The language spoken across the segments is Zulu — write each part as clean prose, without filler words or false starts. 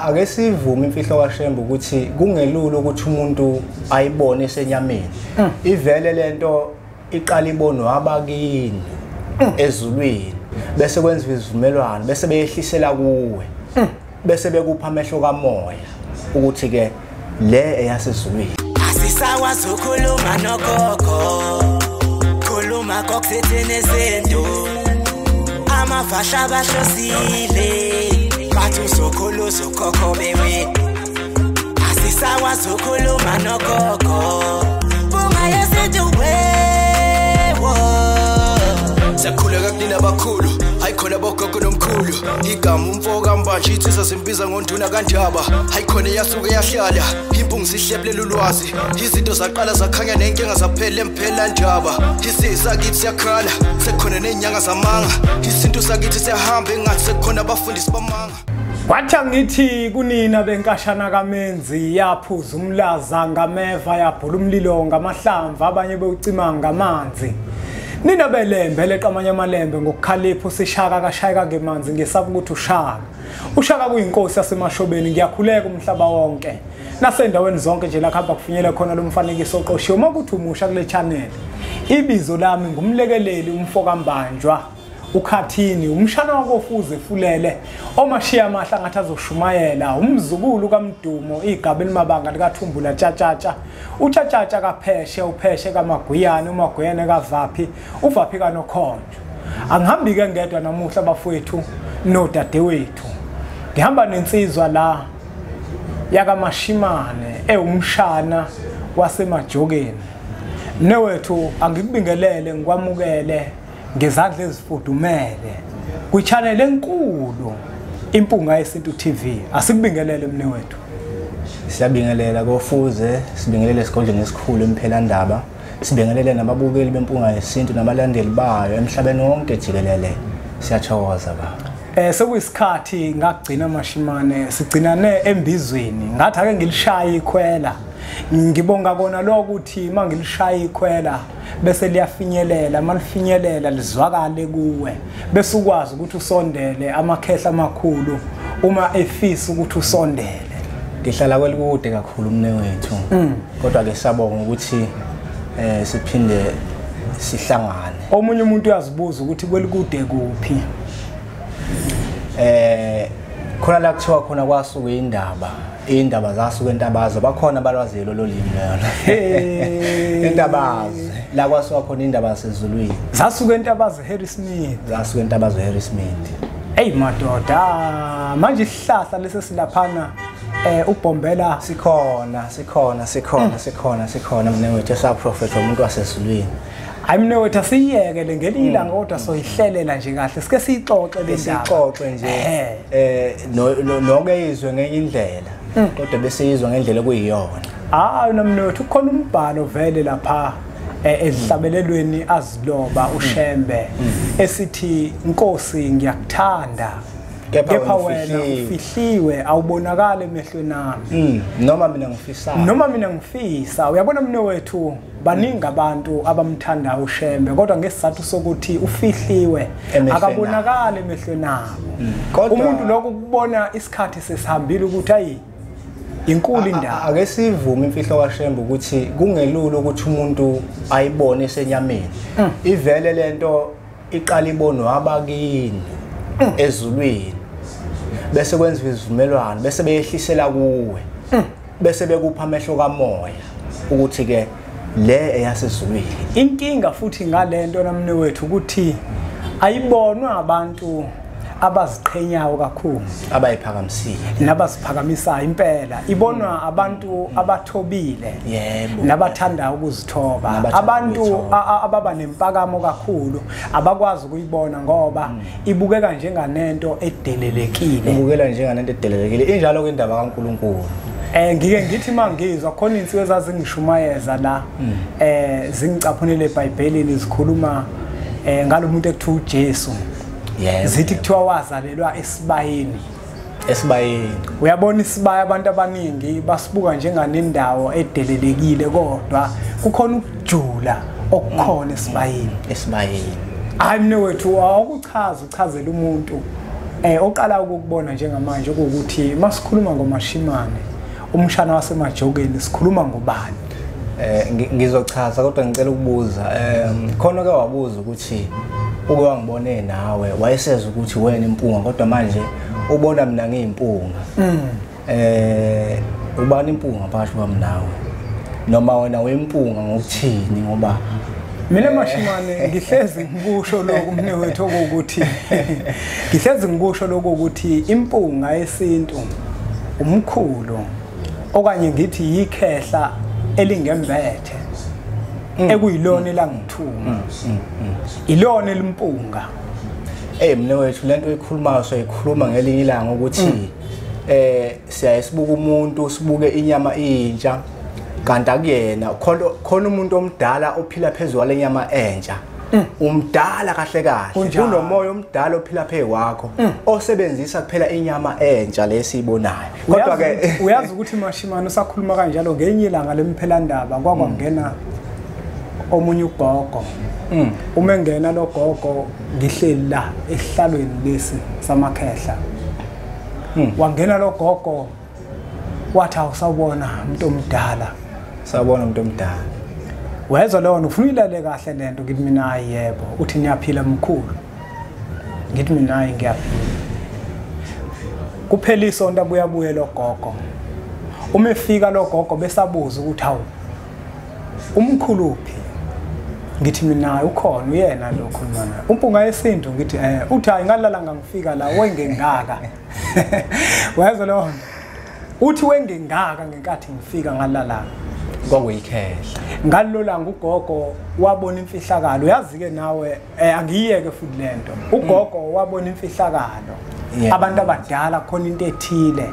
Ake sivume imfihlo kaShembe ukuthi kungelula ukuthi umuntu ayibone esenyameni. Ivele lento iqala ibonwe abakini ezulwini bese kwenziwa izivumelwano bese beyehlisela kuwe. Bese bekupha amehlo kamoya ukuthi ke le eyasezulwini. Asisakwazi ukukhuluma nogogo. Khuluma kokuthethene izinto. Amavasha basosile. Bathu sokhulu sokhokho bewe. Asisakwazi ukukhuluma nogogo. Bungayesethu wewo. Sakhuleka kunina abakhulu, hayikhona bogogo nomkhulu. Igama umfoka mbanje itsisa simbiza ngontuna kanjaba. Hayikhona yasuke yahlala, impungu sihlephlela ulwazi. Izinto zaqala zakhanya nenkinga zaphela emphela njaba. Isisa kithi siyakhala, sekukhona nenyanga zamanga. Izinto sakithi siyahamba engathi sekukhona abafundisi bamanga. Kwathi ngithi kunina benkashana kaMenzi yaphuza umlaza ngameva yabhula umlilo ngamahlamvu abanye bewucima ngamanzi. Nina belembe leqa amanye amalembe ngokukhalipha usishaka kashayeka ngemanzi ngesaba ukuthi ushaka. Ushaka kuyinkosi yasemashobeni ngiyakhuleka umhlaba wonke. Nasendaweni zonke nje la khamba kufinyela khona lo mfanekiso oqoshiwe makuthi umusha kule channel. Ibizo lami ngumlekeleli umfoka mbanjwa. Ukhathini umshana wakofuze fulele omashiya amahla ngathi azoshumayela umzukulu kaMdumo igaba elimabanga likaThumbula Tshatatsha uTshatatsha kaPheshe uPheshe kaMaguyane uMaguyane kaVaphi uVaphi kaNokhonjo. Angihambi ke ngedwa namuhla bafowethu nodadewethu ngihamba nensizwa la yakaMashimane umshana wasemajokeni newethu angikubingelele ngikwamukele ngezandla ezifudumele kwi-channel enkulu Impunga Yesintu TV. Asikubingelele mnewethu. Siyabingelela kofuze, sibingelele esigodleni esikhulu emphelandaba, sibingelele nababukeli bempunga yesintu nabalandeli bayo emhlabeni wonke jikelele. Siyathokoza ba. Sekuyisikhathi ngagcina Mashimane sigcinane embizweni ngathi ake ngilishaya ikhwela. Ngibonga kona lo ukuthi mangilishaya ikhwela bese liyafinyelela malifinyelela lizwakale kuwe bese ukwazi ukuthi usondele amakhehla amakhulu uma efisa ukuthi usondele. Ngihlala kwelikude kakhulu mnewethu kodwa ke siyabonga ukuthi siphinde sihlangane. Omunye umuntu uyazibuza ukuthi kwelikude kuphi. Khona la kuthiwa khona kwasuka indaba zasuka entabazo bakhona abalwazelo lo limi lona. Entabazo la kwasuka khona indaba sezulwini. Zasuka entabazo Harrismith. Zasuka entabazo Harrismith. Hey madoda manje isihlahla lesi silaphana uBombela sikhona mnewethu esaprofeta umuntu wasezulwini. Ayimnewethu asiyekele ngelilanga kodwa soyihlelela nje kahle sike sixoxe le ndaba. Sixoxe nje nokeyizwe ngenye indlela kodwa bese yizwa ngendlela kuyiyona. Hayi nomnewethu ukhona umbhalo vele lapha ezihlabelelweni aziloba uShembe esithi Nkosi ngiyakuthanda kepha wena ufihliwe awubonakala emehlweni nami. Noma mina ngifisa uyabona mnewethu baningi abantu abamthanda uShembe kodwa ngesizathu sokuthi ufihliwe akabonakala emehlweni nabo. Umuntu lokho kubona isikhathi sesihambile ukuthi ayi inkulu indaba. Ake sivume imfihlo kaShembe ukuthi kungelula ukuthi umuntu ayibone esenyameni. Ivele lento iqala ibonwe abakini ezulwini bese kwenziwa izivumelwano bese beyehlisela kuwe bese bekupha amehlo kamoya ukuthi ke le eyasezulwini. Inkinga futhi ngalento namnewethu ukuthi ayibonwa abantu abaziqhenyayo kakhulu abayiphakamisile nabaziphakamisayo impela ibonwa abantu abathobile yebo nabathanda ukuzithoba abantu ababa nempakamo kakhulu abakwazi ukuyibona ngoba ibukeka njenganento edelelekile injalo kwindaba kaNkulunkulu. Ngike ngithi mangizwa khona insizwe ezazingishumayeza la zingicaphunele eBhayibhelini zikhuluma ngalomuntu ekuthiwa uJesu. Zithi kuthiwa wazalelwa esibayeni. Uyabona isibaya abantu abaningi basibuka njenganendawo edelelekile kodwa kukhona ukujula okukhona esibayeni. Hayi mnewethu awukuchaza uchazela umuntu oqala ukubona njengamanje ukuthi masikhuluma ngomashimane umshana wasemajokeni sikhuluma ngobani ngizochaza kodwa ngicela ukubuza khona ke wabuza ukuthi uke wangibone nawe wayeseza ukuthi wena impunga kodwa manje ubona mina ngiyimpunga ubani impunga phakathi kwami nawe noma wena wempunga ngokuthini ngoba mina mashimane ngihlezi ngikusho lokho umnewethu ukuthi ngihlezi ngikusho lokho ukuthi impunga yesintu umkhulu okanye ngithi yikhehla elingembethe ekuyilona elangithuma ilona elimpunga mnewethu lento ekhulumayo soyikhuluma ngelinye ilanga ukuthi siyasibuka umuntu sibuke inyama intsha kanti akuyena khona umuntu omdala ophila phezulu lenyama entsha umdala kahle kahle kunomoya omdala ophila phe kwakho osebenzisa kuphela inyama entsha lesibonayo kodwa ke uyazi ukuthi mashimane usakhuluma kanjalo ngenye ilanga lemphelandaba kwakwangena omunye ugogo uma engena lo gogo ngihleli la esihlalweni lesi samakhehla wangena lo gogo wathi awusabona umuntu omdala sabona umuntu omdala wezwa lona ufuna ilale kahle lento ngithi mina yebo uthi niyaphila mkhulu ngithi mina ngiyaphila kuphela isonto abuya lo gogo uma efika lo gogo besabuza ukuthi hawu umkhulu uphi ngithi mina ukhona uyena lo khuluma naye umpunga yesintu ngithi uthi hayi ngalala ngangifika la wengengaka wezwa lona uthi wengengaka ngenkathi ngifika ngalala kwakuyikhehla ngalolanga ugogo wabona imfihlakalo yazi ke nawe angiyeke futhi lento ugogo wabona imfihlakalo abantu abadala khona into ethile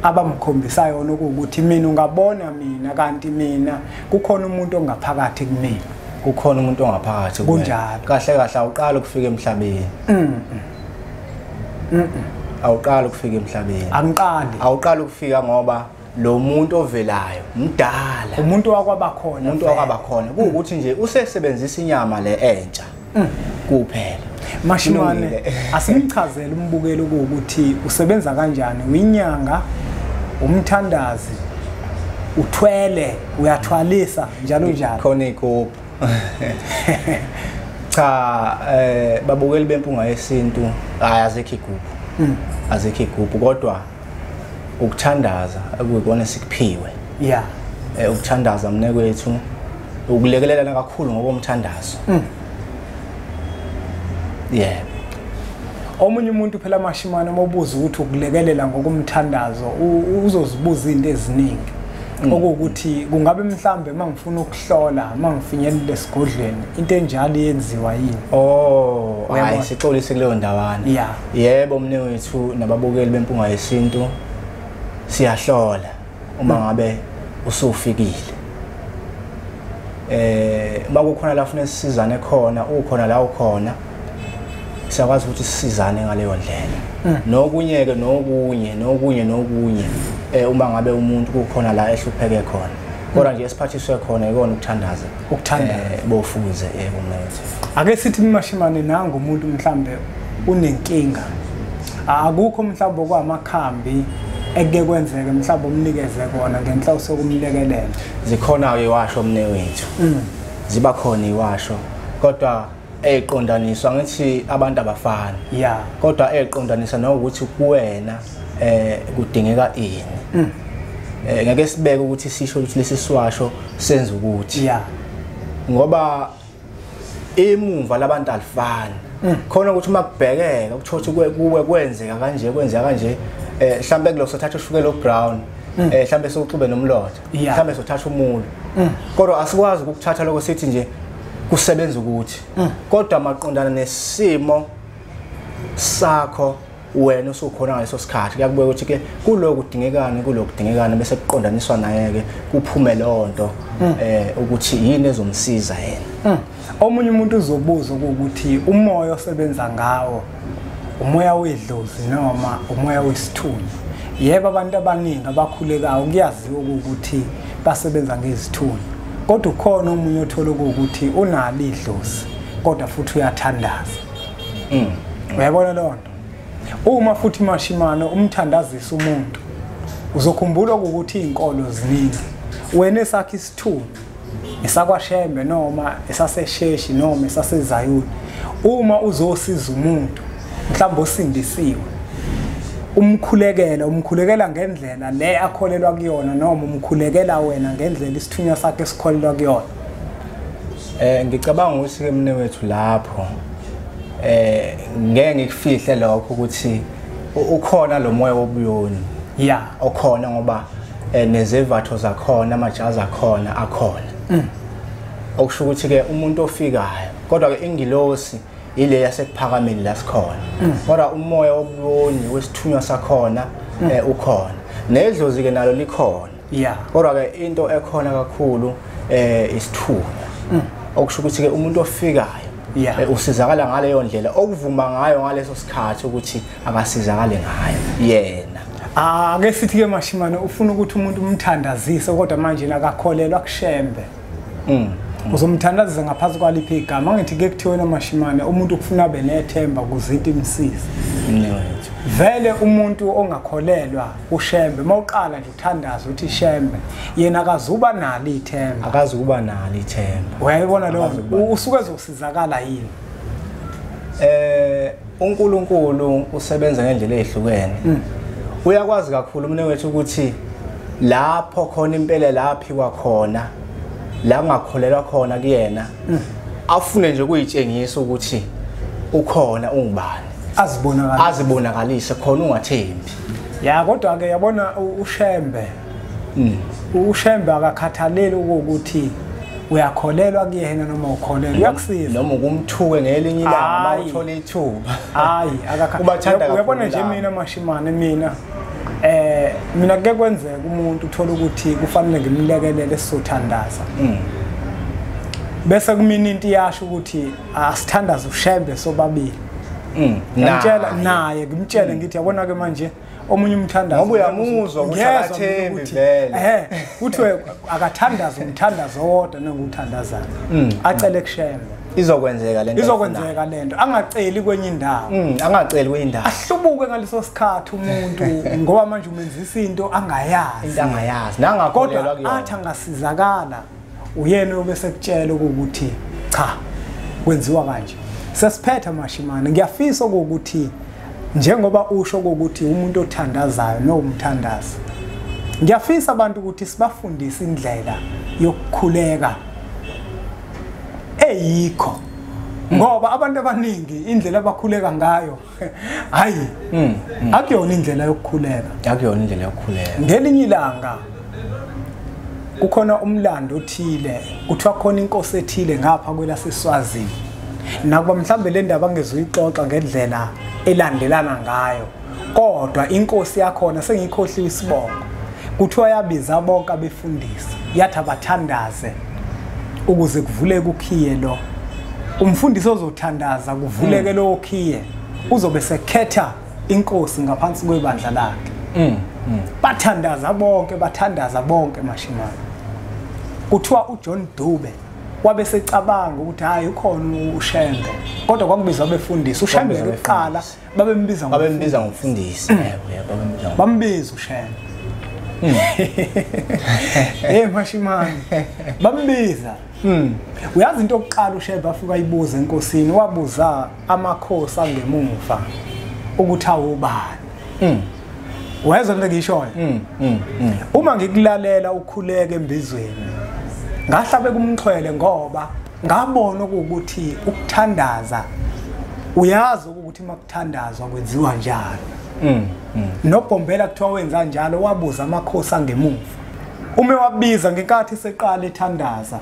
abamkhombisa yona ukuthi mina ungabona mina kanti mina kukhona umuntu ongaphakathi kumina kukhona umuntu ongaphakathi kunjalo kahle kahle awuqala ukufika emhlabeni awuqala ukufika emhlabeni angiqali awuqala ukufika ngoba lo muntu ovelayo mdala umuntu wakwabakhona umuntu wakwabakhona ukuthi nje usesebenzisa inyama le entsha kuphela mashimane asimchazele umbukelo ukuthi usebenza kanjani uyinyanga umthandazi uthwele uyathwalisa njalo njalo khona ikhophi cha babukeli bempunga yesintu ayazekho igubhu azekho igubhu kodwa ukuthandaza akuyikona sikuphiwe ukuthandaza mnekwethu ukulekelelana kakhulu ngokomthandazo omunye umuntu phela mashimane mobuza ukuthi ukulekelela ngokomthandazo uzozibuza izinto eziningi okuthi kungabe mhlambe mangifuna ukuhlola mangifinyelele esigodlweni into enjalo yenziwa yini hayi sixolise kuleyo ndawana yebo mnewethu nababukeli bempunga yesintu siyahlola uma ngabe usufikile makukhona la ufuna sisizane khona ukhona la ukhona siyakwazi ukuthi sisizane ngaleyo ndlela nokunye ke nokunye uma ngabe umuntu kukhona la ehlupheke khona kodwa nje esiphathiswe khona ikona ukuthandaza bofuze umnethu ake sithi mashimane nangu umuntu mhlambe unenkinga akukho mhlambe kwamakhambi eke kwenzeke mhlawumbe umnikeze kona ngenhloso yokumlekelela zikhona iwasho mnewethu ziba khona iwasho kodwa eqondaniswa ngithi abantu abafani kodwa eqondanisa nokuthi kuwena kudingeka ini ngeke sibeke ukuthi sisho ukuthi lesi siwasho senza ukuthi ngoba emumva labantu alifani khona ukuthi uma kubhekeka ukuthothi kuwe kwenzeka kanje mhlambe kuloso thatha ushukela obrown mhlambe sokuxube nomlotha mhlambe sothatha umulo kodwa asikwazi ukuthatha lokho sithi nje kusebenza ukuthi kodwa maqondana nesimo sakho wena usukhona ngaleso sikhathi kuyakubuya ukuthi ke kuloko kudingekani bese kuqondaniswa naye ke kuphume lonto ukuthi yini ezomsiza yena omunye umuntu uzobuza ukuthi umoya osebenza ngawo umoya wedlozi noma umoya wesithunywa yebo abantu abaningi abakhulekayo kuyaziwa ukuthi basebenza ngezithunywa kodwa ukhona umunye othola ukuthi unalo idlozi kodwa futhi uyathandaza uyabona lonto Uma futhi Mashimane umthandazisa umuntu uzokhumbula ukuthi izinkolo ziningi wena esakhe isithunywa esakwaShembe noma esasesheshi noma esasezayuni uma uzosiza umuntu mhlawumbe osindisiwe umkhulekela ngendlela le akholelwa kuyona noma umkhulekela wena ngendlela isithunywa sakhe esikholelwa kuyona. Ngicabanga ukuthi ke mne wethu lapho ngeke ngikufihle lokho ukuthi ukhona lo moya wobuyoni okhona ngoba nezevatho zakhona amajazi akhona okusho ukuthi ke umuntu ofikayo kodwa ke ingilosi ile yasekuphakameni la sikhona kodwa umoya wobuyoni wesithunywa sakhona ukhona nedlozi ke nalo likhona kodwa ke into ekhona kakhulu isithunywa okusho ukuthi ke umuntu ofikayo usizakala ngaleyo ndlela okuvuma ngayo ngaleso sikhathi ukuthi akasizakale ngayo yena. Ake sithi ke Mashimane ufuna ukuthi umuntu umthandazise kodwa manje nakakholelwa kuShembe. Uzomthandazisa ngaphansi kwaliphi igama ngithi ke kuthiwa Mashimane umuntu ukufuna abe nethemba kuzinto imsisi. Vele umuntu ongakholelwa uShembe mawuqala nje uthandaza uthi Shembe yena akazuba nalo ithemba. Akazuba nalo ithemba. Uyayibona lo usuke ezosizakala yini? uNkulunkulu usebenza ngendlela ezihlukene. Uyakwazi kakhulu umne wethu ukuthi lapho khona impela laphi kwakhona la ngakholelwa khona kuyena afune nje kuyitshengisa ukuthi ukhona ungubani azibonakalise khona ungathembi. Kodwa ke yabona uShembe akakhathaleli ukuthi uyakholelwa kuyena noma ukholelwa uyakusiza noma ukumthuke ngelinye ilanga mawuthola ithuba. Akakhathaleli. Uyabona nje mina Mashimane mina ke kwenzeka umuntu uthola ukuthi kufanele ngimlekelele sisothandaza bese kumina into iyasho ukuthi asithandaze uShembe sobabili ngitshela naye ngimtshele ngithi yabona ke manje omunye umthandazo ngoba uyamuzwa ukuthi akathembi vele uthi akathandaza umthandazo wodwa nenguthandazana acele kuShembe izokwenzeka lento angaceli kwenye indawo ahlubuke ngaleso sikhathi umuntu ngoba manje umenzisa into angayazi nangakholelwa kuyona athi angasizakala uyena obese kutshela ukuthi cha kwenziwa kanje. Sesiphetha Mashimane ngiyafisa ukuthi njengoba usho ukuthi umuntu othandazayo nomthandazi ngiyafisa abantu ukuthi sibafundise indlela yokukhuleka eyikho ngoba abantu abaningi indlela abakhuleka ngayo hayi akuyona indlela yokukhuleka ngelinye ilanga kukhona umlando othile kuthiwa khona inkosi ethile ngapha kwelaseSwazini nakuba mhlambe le ndaba angezuyixoxa ngendlela elandelana ngayo kodwa inkosi yakhona sengikhohliwe isibongo kuthiwa yabiza bonke abefundisi yathi abathandaze ukuze kuvuleke ukhiye lo umfundisi ozothandaza kuvuleke lo ukhiye uzobe sekhetha inkosi ngaphansi kwebandla lakhe. Bathandaza bonke Mashimane kuthiwa uJohn Dube wabe secabanga ukuthi hayi ukhona uShembe kodwa kwakubizwa abefundisi uShembe eqala babembiza ngomfundisi bambiza uShembe Mashimane bambiza uyazi into yokuqala uShembe afika ayibuza enkosini wabuza amakhosi angemuva ukuthi awubani wayezwa into ngishoyo uma ngikulalela ukhuleke embizweni ngahlabe kumxhwele ngoba ngabona ukuthi ukuthandaza uyazi ukuthi makuthandazwa kwenziwa njani noBombela kuthiwa wenza njalo wabuza amakhosi angemuva ume wabiza ngenkathi seqala ethandaza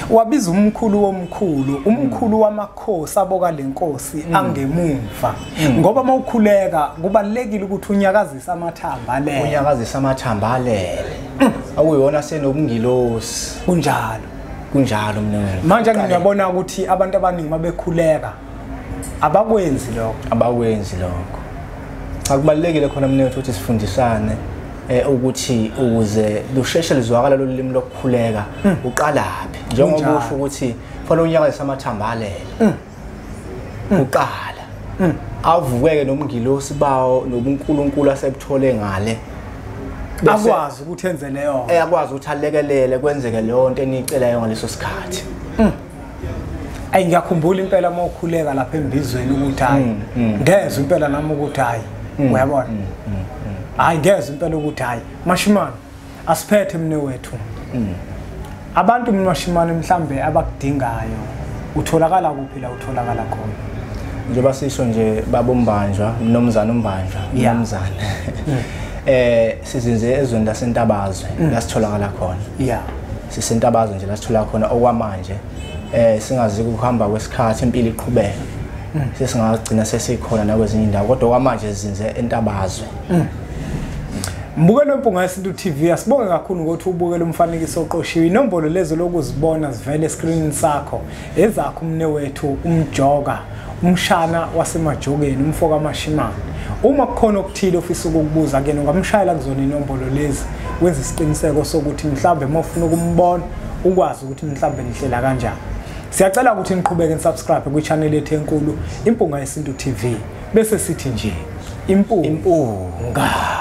wabiza umkhulu wamakhosi aboka lenkosi angemuva ngoba mawukhuleka kubalekile ukuthi unyakazise amathamba alele akuyona senobungilosi kunjalo mina manje ngiyabona ukuthi abantu abaningi mabekhuleka abakwenzi lokho akubalekile khona mina ukuthi sifundisane ukuthi ukuze lusheshe lizwakala lo limi lokukhuleka uqalaphi njengoba usho ukuthi kufanele unyakazise amathamba alele uqala avukeke nomngilosi bawo nobunkulunkulu asebuthole ngale akwazi ukuthi enze leyo akwazi ukuthi alekelele kwenzeke leyo nto enicelayo ngaleso sikhathi ayi ngiyakhumbula impela uma ukhuleka lapha embizweni ukuthi hayi ngezwe impela nami ukuthi hayi uyabona hayi ngezwe impela ukuthi hayi Mashimane asiphethe mne wethu abantu Mashimane mhlambe abakudingayo utholakala kuphi la utholakala khona njengoba sisho nje babombanjwa nomzana umbanjwa nomzana sizinze ezweni lasentabazwe lasitholakala khona sisentabazwe nje lasithola khona okwamanje singazi ukuhamba kwesikhathi impilo iqhubeka sesingagcina sesikhona nakwezinye indawo kodwa kwamanje sizinze entabazwe Mbukelo wempunga yesintu TV asibonge kakhulu ukuthi ubukele umfanekiso oqoshiwe inombolo lezo lokuzibona zivele escreenini sakho ezakho umne wethu umjoga umshana wasemajogeni umfoka Mashimane uma kukhona okuthile ofisa ukukubuza ke ungamshayela kuzona inombolo lezi wenza isiqiniseko sokuthi mhlambe mawufuna ukumbona ukwazi ukuthi mhlambe nihlela kanjani siyacela ukuthi niqhubeke nisubscribe kwi-channel yethu enkulu Impunga Yesintu TV bese sithi nje impunga